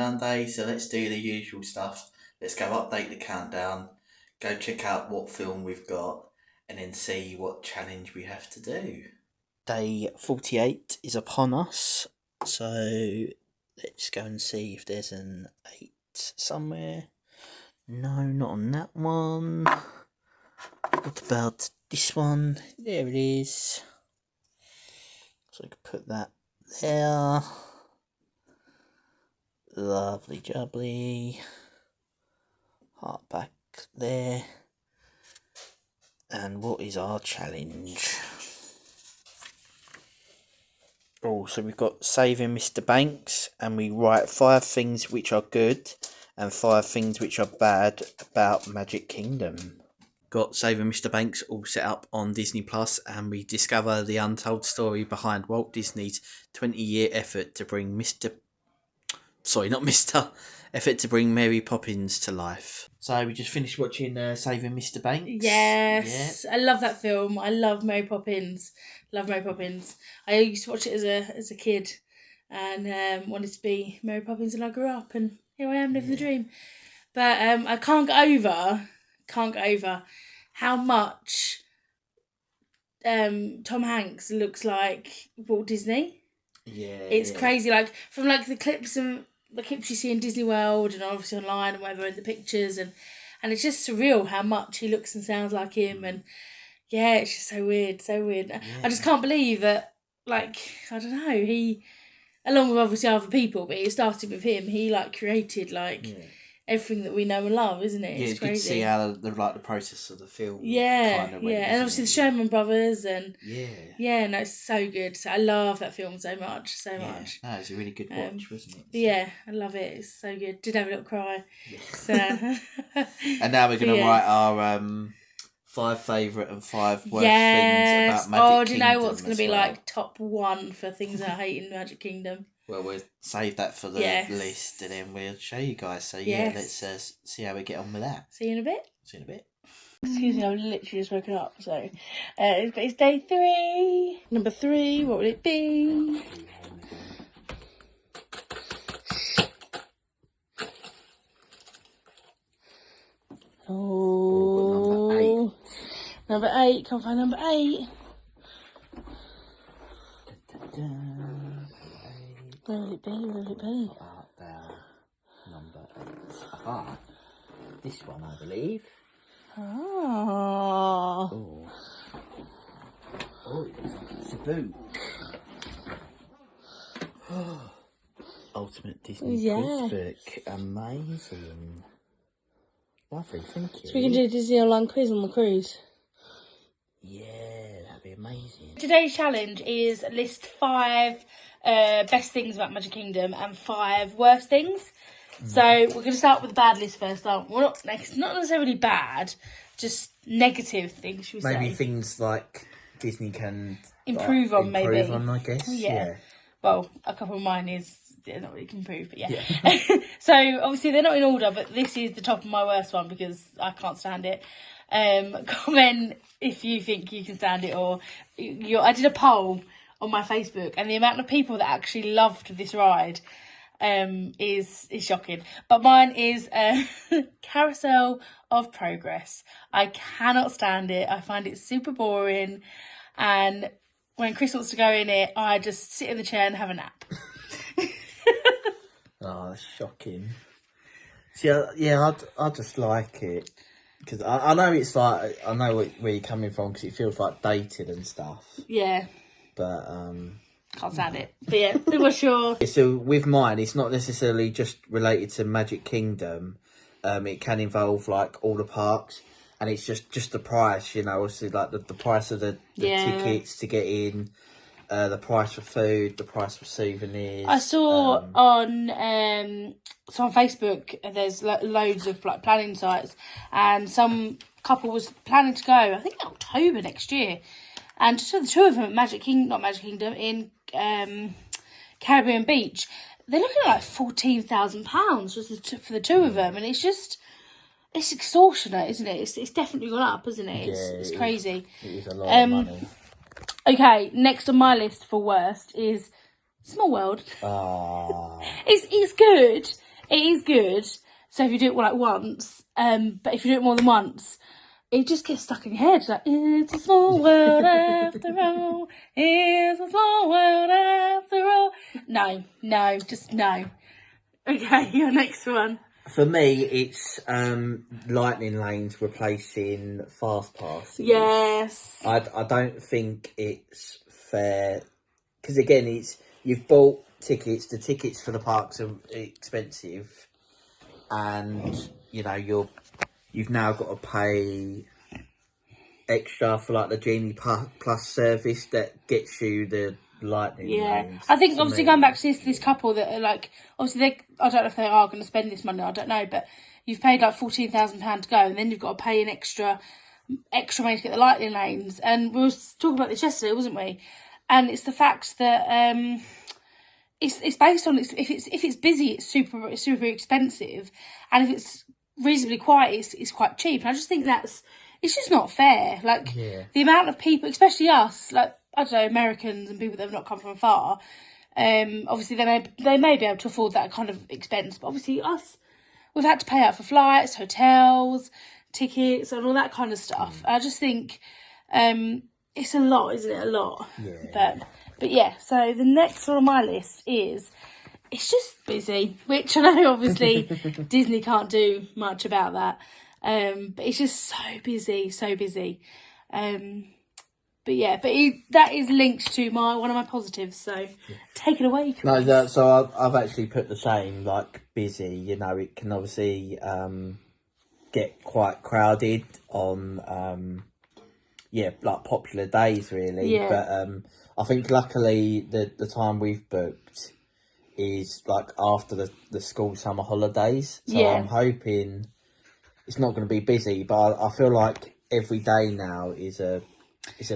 Countdown Day, so let's do the usual stuff. Let's go update the countdown, go check out what film we've got, and then see what challenge we have to do. Day 48 is upon us, so let's go and see if there's an 8 somewhere. No, not on that one. What about this one? There it is. So I can put that there. Lovely jubbly. Heart back there. And what is our challenge? Oh, so we've got Saving Mr. Banks, and we write 5 things which are good and 5 things which are bad about Magic Kingdom. Got Saving Mr. Banks all set up on Disney Plus, and we discover the untold story behind Walt Disney's 20-year effort to bring effort to bring Mary Poppins to life. So we just finished watching Saving Mr. Banks. Yes, yeah. I love that film. I love Mary Poppins. Love Mary Poppins. I used to watch it as a kid, and wanted to be Mary Poppins when I grew up, and here I am living the dream. But I can't get over how much Tom Hanks looks like Walt Disney. Yeah, it's crazy. Like from like the clips you see in Disney World and obviously online and whatever, in the pictures, and it's just surreal how much he looks and sounds like him. And yeah, it's just so weird. Yeah. I just can't believe that. Like, I don't know, he, along with obviously other people, but it started with him. He like created everything that we know and love, isn't it? Yeah, it's crazy. Good to see how the process of the film. Yeah, kind of went, and obviously the Sherman Brothers, and no, it's so good. So I love that film so much. No, it was a really good watch, wasn't it? So. Yeah, I love it. It's so good. Did have a little cry. Yeah. So. And now we're gonna write our 5 favourite and 5 worst things about Magic Kingdom. Do you know what's gonna be like top 1 for things I hate in Magic Kingdom? Well, we'll save that for the list, and then we'll show you guys. So let's see how we get on with that. See you in a bit. Excuse me, I've literally just woken up. So, it's day 3. Number 3. What would it be? Oh, number 8. Can't find number 8. Where will it be? Number 8. Ah, this one, I believe. Oh, It's a book. Ultimate Disney Quiz Book. Amazing. Lovely, thank you. So we can do a Disney Online quiz on the cruise. Yeah, that'd be amazing. Today's challenge is list 5 best things about Magic Kingdom and 5 worst things. So we're going to start with the bad list first, aren't we? Well, not necessarily bad, just negative things, should we say? Maybe things like Disney can improve on, maybe. I guess. Yeah. Well, a couple of mine is not really can improve, but yeah. So obviously they're not in order, but this is the top of my worst one because I can't stand it. Comment if you think you can stand it, or I did a poll on my Facebook, and the amount of people that actually loved this ride is shocking. But mine is Carousel of Progress. I cannot stand it. I find it super boring, and when Chris wants to go in it, I just sit in the chair and have a nap. Oh, that's shocking. See, I just like it because I know it's like, I know where you're coming from because it feels like dated and stuff. Yeah. But can't stand it. But yeah, what's your? So with mine, it's not necessarily just related to Magic Kingdom. It can involve like all the parks, and it's just the price. You know, obviously like the price of the tickets to get in. The price for food, the price for souvenirs. I saw on Facebook there's loads of like planning sites, and some couple was planning to go, I think October next year, and just for the 2 of them at Magic Kingdom in Caribbean Beach, they're looking at like £14,000 just for the 2 of them, and it's extortionate, isn't it? It's definitely gone up, isn't it? It's crazy. It is a lot of money. Okay, next on my list for worst is Small World. Oh. It's good. it is good. So if you do it like once, but if you do it more than once, it just gets stuck in your head. Like, it's a small world after all. It's a small world after all. No, just no. Okay, your next one. For me, it's lightning lanes replacing fast passes. Yes. I don't think it's fair because again, you've bought tickets. The tickets for the parks are expensive, and you've now got to pay extra for like the Genie Plus service that gets you the lightning lanes. I think obviously going back to this couple that are like, obviously I don't know if they are going to spend this money, I don't know, but you've paid like £14,000 to go, and then you've got to pay an extra money to get the lightning lanes. And we were talking about this yesterday, wasn't we? And it's the fact that it's based on if it's busy, it's super expensive, and if it's reasonably quiet, it's quite cheap. And I just think it's just not fair. Like the amount of people, especially us, like I don't know, Americans and people that have not come from far. Obviously they may be able to afford that kind of expense, but obviously us, we've had to pay out for flights, hotels, tickets, and all that kind of stuff. I just think it's a lot, isn't it? A lot. Yeah. But yeah. So the next one on my list is it's just busy, which I know obviously Disney can't do much about that. But it's just so busy. But yeah, that is linked to one of my positives. So take it away, Chris. No, so I've actually put the same, like busy. It can obviously get quite crowded on like popular days, really. Yeah. But I think luckily the time we've booked is like after the school summer holidays. So I'm hoping it's not going to be busy, but I feel like every day now is a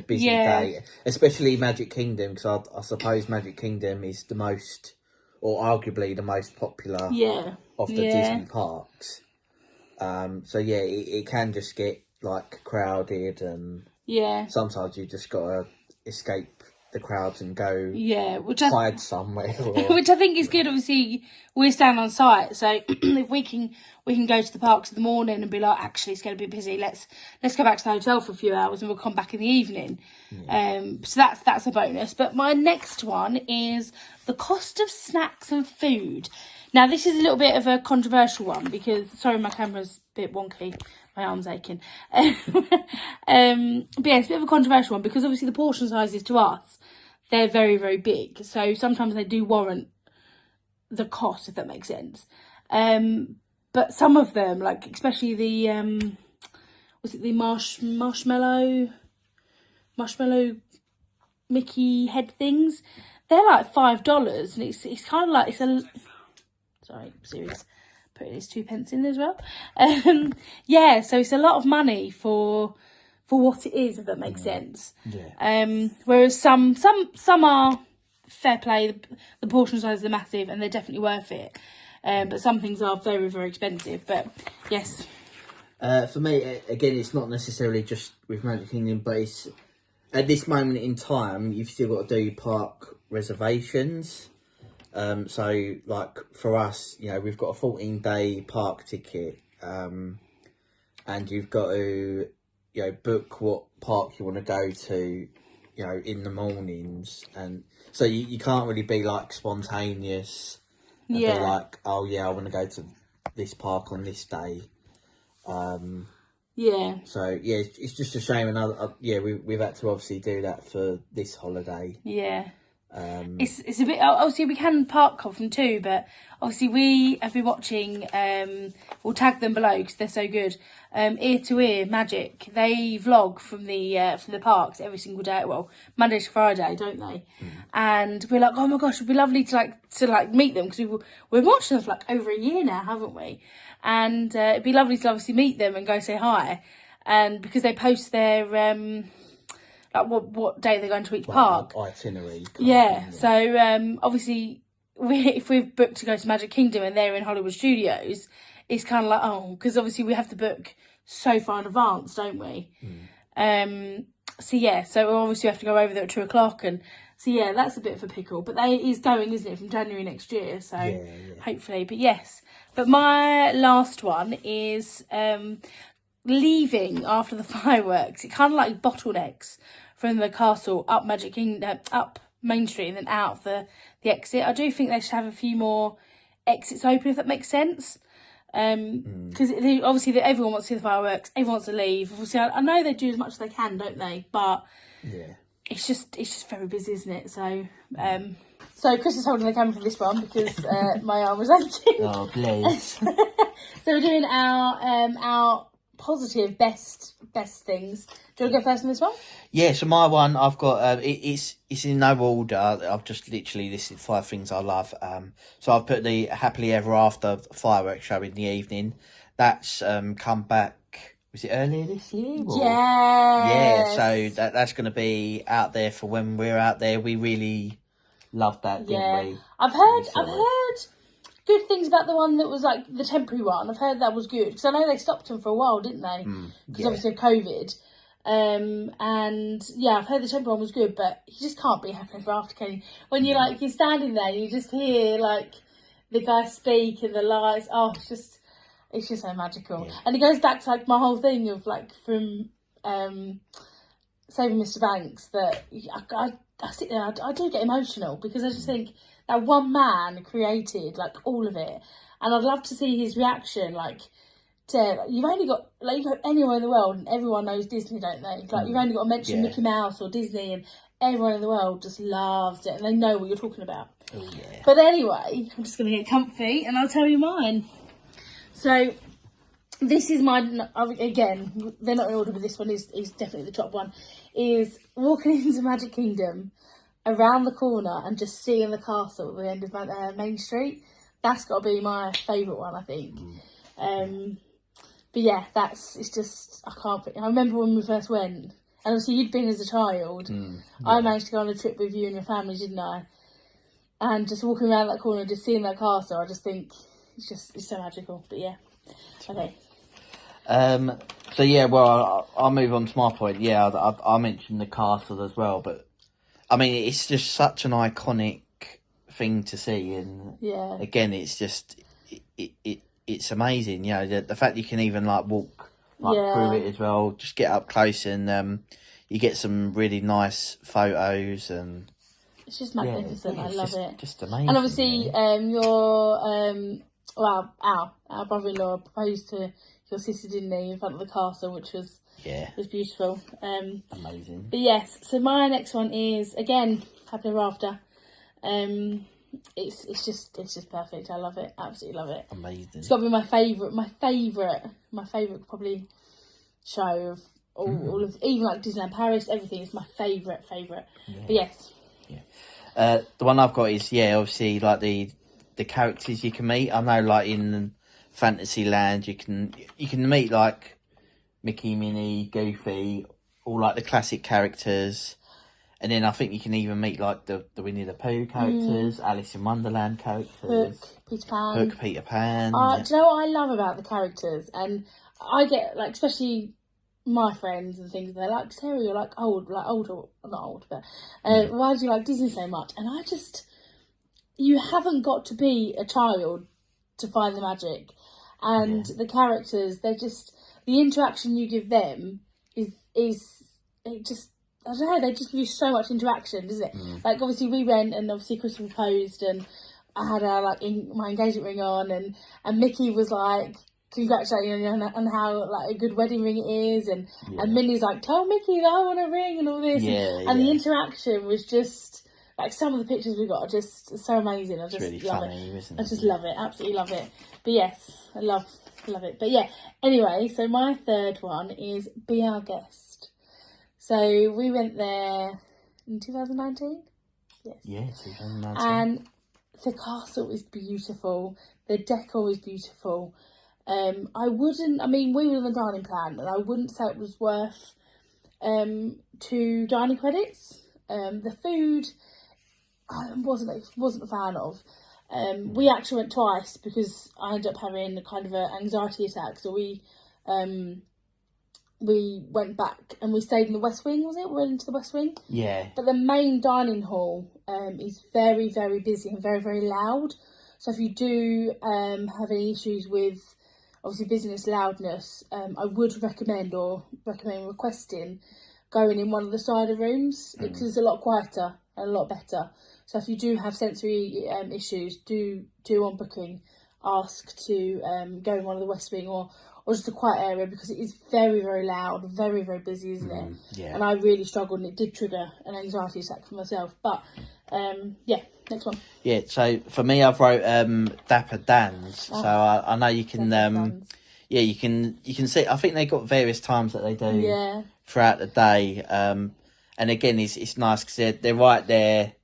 busy day, especially Magic Kingdom, because I suppose Magic Kingdom is the most, or arguably the most popular of the Disney parks. So it can just get like crowded, and sometimes you just got to escape the crowds and go hide somewhere. Which I think is good. Obviously, we're staying on site, so if we can go to the parks in the morning and be like, actually, it's going to be busy. Let's go back to the hotel for a few hours, and we'll come back in the evening. So that's a bonus. But my next one is the cost of snacks and food. Now, this is a little bit of a controversial one because, sorry, my camera's a bit wonky. My arm's aching. But yeah, it's a bit of a controversial one because obviously the portion sizes to us, they're very, very big. So sometimes they do warrant the cost, if that makes sense. But some of them, like especially the, was it the marshmallow Mickey head things? They're like $5, and it's kind of like, sorry, serious. Putting his 2 pence in as well. So it's a lot of money for what it is, if that makes sense. Whereas some are fair play. The portion sizes are massive and they're definitely worth it. But some things are very, very expensive. But yes. For me, again, it's not necessarily just with Magic Kingdom, but it's at this moment in time, you've still got to do park reservations. So like for us, we've got a 14-day park ticket, and you've got to, book what park you want to go to, in the mornings, and so you can't really be like spontaneous and be like, oh yeah, I want to go to this park on this day. So it's just a shame, and we've had to obviously do that for this holiday. It's a bit, obviously we can park them too, but obviously we have been watching, we'll tag them below because they're so good, Ear to Ear Magic. They vlog from the parks every single day, well, Monday to Friday, don't they? And we're like, oh my gosh, it'd be lovely to meet them, because we've watched them for like over a year now, haven't we? And it'd be lovely to obviously meet them and go say hi, and because they post their like what day they're going to each park. Itinerary. So obviously, if we've booked to go to Magic Kingdom and they're in Hollywood Studios, it's kind of like, because obviously we have to book so far in advance, don't we? So obviously we have to go over there at 2:00, and So yeah, that's a bit of a pickle. But they is going, isn't it, from January next year? So hopefully. But yes. But my last one is leaving after the fireworks. It kind of like bottlenecks from the castle up Magic Kingdom, up Main Street, and then out of the exit. I do think they should have a few more exits open, if that makes sense. Because obviously everyone wants to see the fireworks, everyone wants to leave. Obviously, I know they do as much as they can, don't they? But it's just very busy, isn't it? So Chris is holding the camera for this one because my arm was aching. Oh, please. So we're doing our positive best things. Do you want to go first on this one? Yeah, so my one, I've got, it's in no order. I've just literally listed 5 things I love. So I've put the Happily Ever After fireworks show in the evening. That's come back, was it earlier this year? Yes. Yeah, so that's going to be out there for when we're out there. We really loved that, didn't we? I've heard good things about the one that was like the temporary one. I've heard that was good because I know they stopped them for a while, didn't they? Because obviously of COVID. And yeah, I've heard the temporary one was good, but you just can't be happy ever after, can you? When you're like, you're standing there, and you just hear like the guy speak and the lights. Oh, it's just so magical. Yeah. And it goes back to like my whole thing of like from Saving Mr. Banks, that I sit there, I do get emotional because I just think that one man created like all of it, and I'd love to see his reaction. Like, you've only got like, you go anywhere in the world, and everyone knows Disney, don't they? Like, you've only got to mention Mickey Mouse or Disney, and everyone in the world just loves it, and they know what you're talking about. Oh yeah. But anyway, I'm just gonna get comfy, and I'll tell you mine. So this is mine again. They're not in order, but this one is definitely the top one. Is walking into Magic Kingdom, around the corner, and just seeing the castle at the end of Main Street. That's got to be my favourite one, I think. But yeah, it's just, I can't. I remember when we first went, and obviously you'd been as a child. I managed to go on a trip with you and your family, didn't I? And just walking around that corner, just seeing that castle, I just think it's so magical. But yeah, okay. So yeah, well, I'll move on to my point. Yeah, I mentioned the castle as well, but I mean, it's just such an iconic thing to see, and again, it's just it's amazing. You know, the fact you can even like walk through it as well, just get up close, and you get some really nice photos, and it's just magnificent. I love it. Just amazing. And obviously, our brother-in-law proposed to your sister, didn't he, in front of the castle, which was beautiful. Amazing. But yes, so my next one is again Happily Ever After. It's just perfect. I love it. Absolutely love it. Amazing. It's got to be my favourite probably show of all of, even like Disneyland Paris. Everything is my favourite. Yeah. But yes. Yeah. The one I've got is obviously like the characters you can meet. I know like in Fantasyland you can meet like Mickey, Minnie, Goofy, all like the classic characters, and then I think you can even meet like the Winnie the Pooh characters, Alice in Wonderland characters, Hook, Peter Pan. Do you know what I love about the characters? And I get like, especially my friends and things, they're like, Sarah, you're like old, not old, but why do you like Disney so much? And I just, you haven't got to be a child to find the magic. And the characters, they're just, the interaction you give them is it just, I don't know, they just give you so much interaction, doesn't it? Like, obviously we went, and obviously Chris proposed, and I had my engagement ring on, and Mickey was like congratulating on how like a good wedding ring it is, and Minnie's like, tell Mickey that I want a ring and all this, and the interaction was just like, some of the pictures we got are just so amazing. I just really love funny, it. isn't it? I just love it, absolutely love it. But yes, I love it. But yeah, anyway, so my third one is Be Our Guest. So we went there in 2019. Yes. Yeah, 2019. And the castle is beautiful. The decor is beautiful. We were on the dining plan, and I wouldn't say it was worth 2 dining credits. The food I wasn't a fan of. We actually went twice because I ended up having a kind of an anxiety attack. So we we went back and we stayed in the West Wing, was it? We went into the West Wing. Yeah. But the main dining hall is very, very busy and very, very loud. So if you do have any issues with, obviously, business loudness, I would recommend requesting going in one of the cider rooms because it's a lot quieter and a lot better. So if you do have sensory issues, do on booking ask to go in one of the West Wing or just a quiet area, because it is very, very loud, very, very busy, isn't it? Yeah. And I really struggled, and it did trigger an anxiety attack for myself. But yeah, next one. Yeah, so for me, I've wrote Dapper Dan's. So I know you can yeah, you can see. I think they got various times that they do throughout the day. And again, it's nice because they're right there,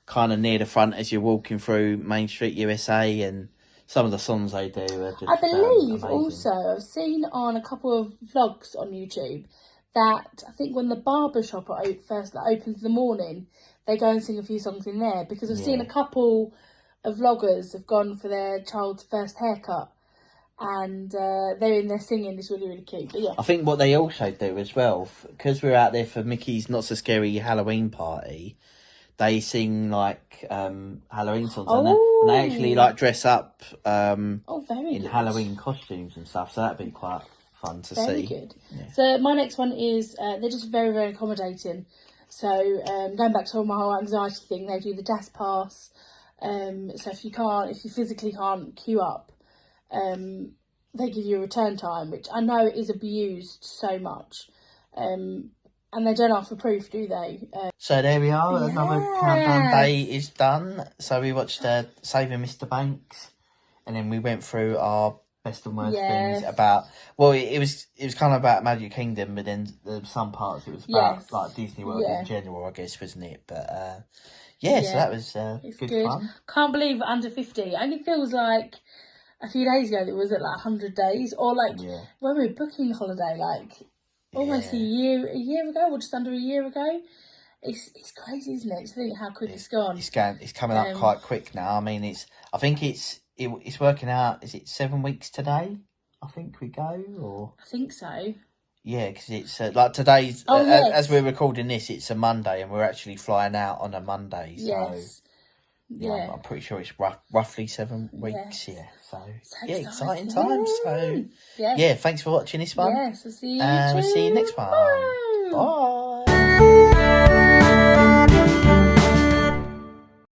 kind of near the front as you're walking through Main Street USA, and some of the songs they do are just I believe amazing. also I've seen on a couple of vlogs on YouTube that I think when the barber shop first opens in the morning, they go and sing a few songs in there, because I've seen a couple of vloggers have gone for their child's first haircut, and they're in there singing. It's really, really cute. But yeah, I think what they also do as well, because we're out there for Mickey's Not So Scary Halloween party, they sing like Halloween songs, and they actually like dress up in Halloween costumes and stuff. So that'd be quite fun to see. Very good. Yeah. So my next one is they're just very, very accommodating. So going back to my whole anxiety thing, they do the DAS pass. So if you physically can't queue up, they give you a return time, which I know is abused so much. And they don't ask for proof, do they? So there we are. Another countdown day is done. So we watched Saving Mr. Banks, and then we went through our best and worst things about. Well, it was kind of about Magic Kingdom, but then some parts it was about like Disney World in general, I guess, wasn't it? But so that was good fun. Can't believe under 50. It only feels like a few days ago that was at like 100 days, or like when we were booking the holiday, like. Almost a year ago, or just under a year ago. It's crazy, isn't it? To think how quick it's gone. It's coming up quite quick now. I mean, I think it's working out. Is it 7 weeks today? I think we go, or I think so. Yeah, because it's like today's. As we're recording this, it's a Monday, and we're actually flying out on a Monday. So yeah, I'm pretty sure it's roughly 7 weeks. Yeah, so exciting times. So thanks for watching this one. Yes, we'll see you. We'll see you next one. Bye.